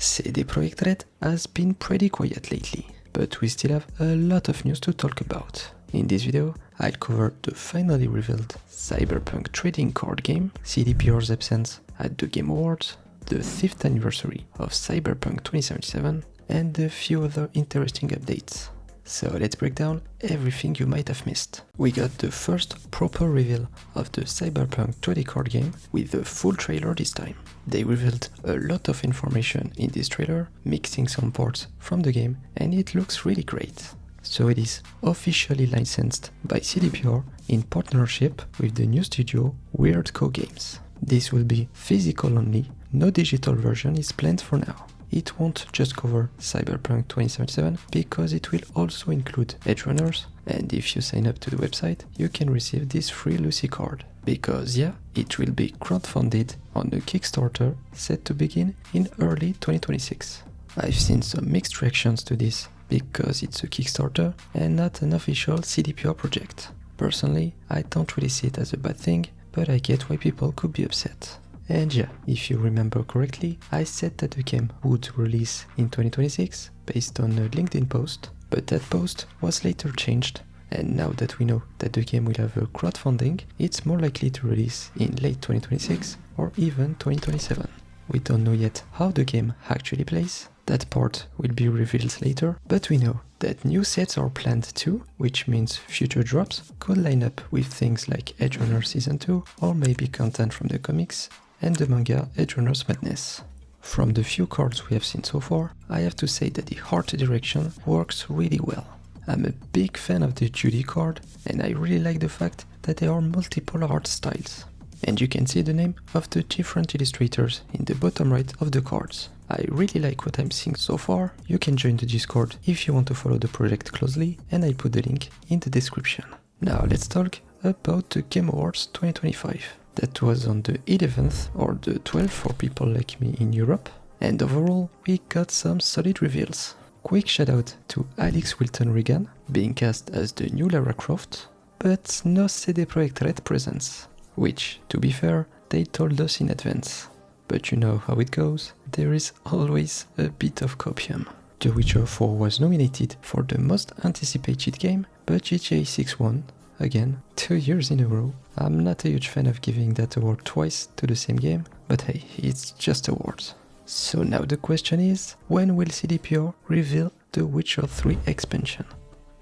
CD Projekt Red has been pretty quiet lately, but we still have a lot of news to talk about. In this video, I'll cover the finally revealed Cyberpunk trading card game, CDPR's absence at the Game Awards, the 5th anniversary of Cyberpunk 2077, and a few other interesting updates. So let's break down everything you might have missed. We got the first proper reveal of the Cyberpunk trading card game with a full trailer this time. They revealed a lot of information in this trailer, mixing some parts from the game, and it looks really great. So it is officially licensed by CDPR in partnership with the new studio Weirdco Games. This will be physical only, no digital version is planned for now. It won't just cover Cyberpunk 2077 because it will also include Edgerunners, and if you sign up to the website, you can receive this free Lucy card. Because yeah, it will be crowdfunded on a Kickstarter set to begin in early 2026. I've seen some mixed reactions to this because it's a Kickstarter and not an official CDPR project. Personally, I don't really see it as a bad thing, but I get why people could be upset. And yeah, if you remember correctly, I said that the game would release in 2026 based on a LinkedIn post, but that post was later changed, and now that we know that the game will have a crowdfunding, it's more likely to release in late 2026 or even 2027. We don't know yet how the game actually plays, that part will be revealed later, but we know that new sets are planned too, which means future drops could line up with things like Edgerunner Season 2 or maybe content from the comics and the manga Edgerunner's Madness. From the few cards we have seen so far, I have to say that the art direction works really well. I'm a big fan of the Judy card, and I really like the fact that there are multiple art styles. And you can see the name of the different illustrators in the bottom right of the cards. I really like what I'm seeing so far. You can join the Discord if you want to follow the project closely, and I put the link in the description. Now let's talk about the Game Awards 2025. That was on the 11th or the 12th for people like me in Europe, and overall we got some solid reveals. Quick shout out to Alex Wilton Regan being cast as the new Lara Croft, but no CD Projekt Red presence, which, to be fair, they told us in advance. But you know how it goes, there is always a bit of copium. The Witcher 4 was nominated for the most anticipated game, but GTA 6 won. Again, 2 years in a row. I'm not a huge fan of giving that award twice to the same game, but hey, it's just awards. So now the question is, when will CDPR reveal the Witcher 3 expansion?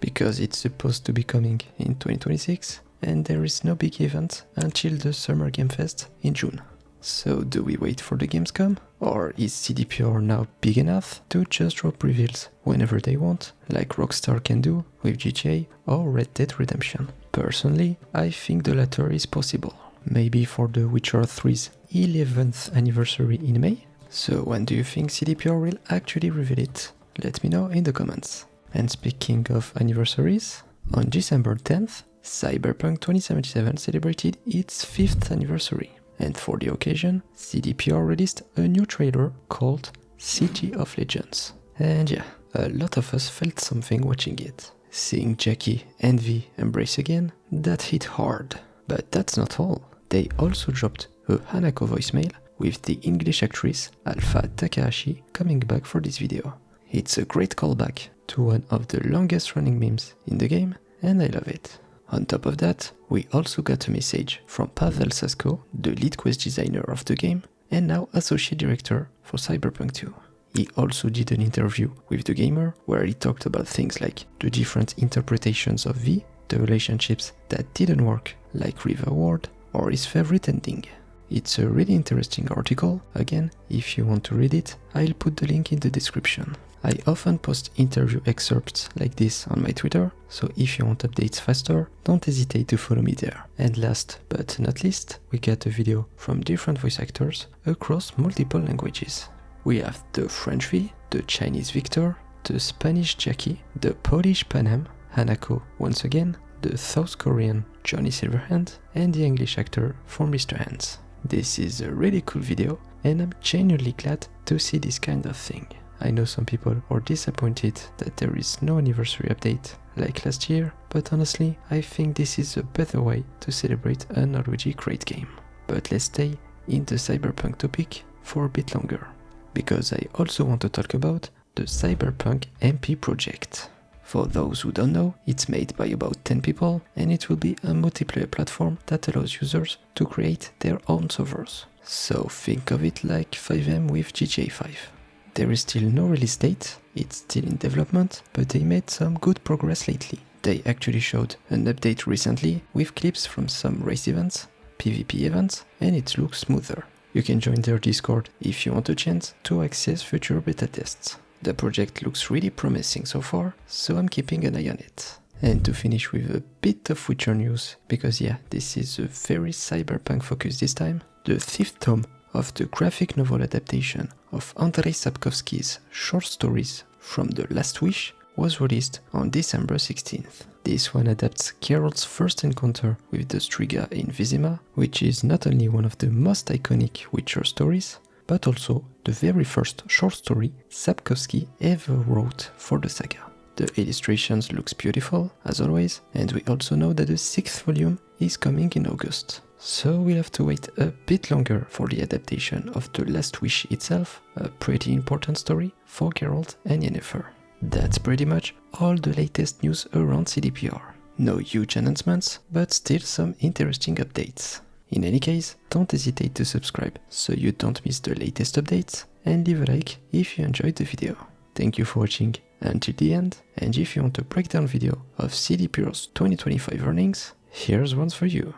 Because it's supposed to be coming in 2026, and there is no big event until the Summer Game Fest in June. So do we wait for the Gamescom? Or is CDPR now big enough to just drop reveals whenever they want, like Rockstar can do with GTA or Red Dead Redemption? Personally, I think the latter is possible. Maybe for the Witcher 3's 11th anniversary in May? So when do you think CDPR will actually reveal it? Let me know in the comments. And speaking of anniversaries, on December 10th, Cyberpunk 2077 celebrated its 5th anniversary. And for the occasion, CDPR released a new trailer called City of Legends. And yeah, a lot of us felt something watching it. Seeing Jackie and V embrace again, that hit hard. But that's not all. They also dropped a Hanako voicemail with the English actress Alpha Takahashi coming back for this video. It's a great callback to one of the longest running memes in the game, and I love it. On top of that, we also got a message from Pavel Sasko, the lead quest designer of the game, and now associate director for Cyberpunk 2. He also did an interview with The Gamer, where he talked about things like the different interpretations of V, the relationships that didn't work, like River Ward, or his favorite ending. It's a really interesting article. Again, if you want to read it, I'll put the link in the description. I often post interview excerpts like this on my Twitter, so if you want updates faster, don't hesitate to follow me there. And last but not least, we get a video from different voice actors across multiple languages. We have the French V, the Chinese Victor, the Spanish Jackie, the Polish Panem, Hanako once again, the South Korean Johnny Silverhand, and the English actor for Mr. Hands. This is a really cool video, and I'm genuinely glad to see this kind of thing. I know some people are disappointed that there is no anniversary update like last year, but honestly, I think this is a better way to celebrate an already great game. But let's stay in the Cyberpunk topic for a bit longer. because I also want to talk about the Cyberpunk MP project. For those who don't know, it's made by about 10 people and it will be a multiplayer platform that allows users to create their own servers. So think of it like FiveM with GTA 5. There is still no release date, it's still in development, but they made some good progress lately. They actually showed an update recently with clips from some race events, PvP events, and it looks smoother. You can join their Discord if you want a chance to access future beta tests. The project looks really promising so far, so I'm keeping an eye on it. And to finish with a bit of Witcher news, because yeah, this is a very cyberpunk focus this time, the 5th tome of the graphic novel adaptation of Andrzej Sapkowski's short stories From the Last Wish was released on December 16th. This one adapts Geralt's first encounter with the Striga in Vizima, which is not only one of the most iconic Witcher stories, but also the very first short story Sapkowski ever wrote for the saga. The illustrations looks beautiful, as always, and we also know that the 6th volume is coming in August. So we'll have to wait a bit longer for the adaptation of The Last Wish itself, a pretty important story for Geralt and Yennefer. That's pretty much all the latest news around CDPR. No huge announcements, but still some interesting updates. In any case, don't hesitate to subscribe so you don't miss the latest updates, and leave a like if you enjoyed the video. Thank you for watching until the end, and if you want a breakdown video of CDPR's 2025 earnings, here's one for you.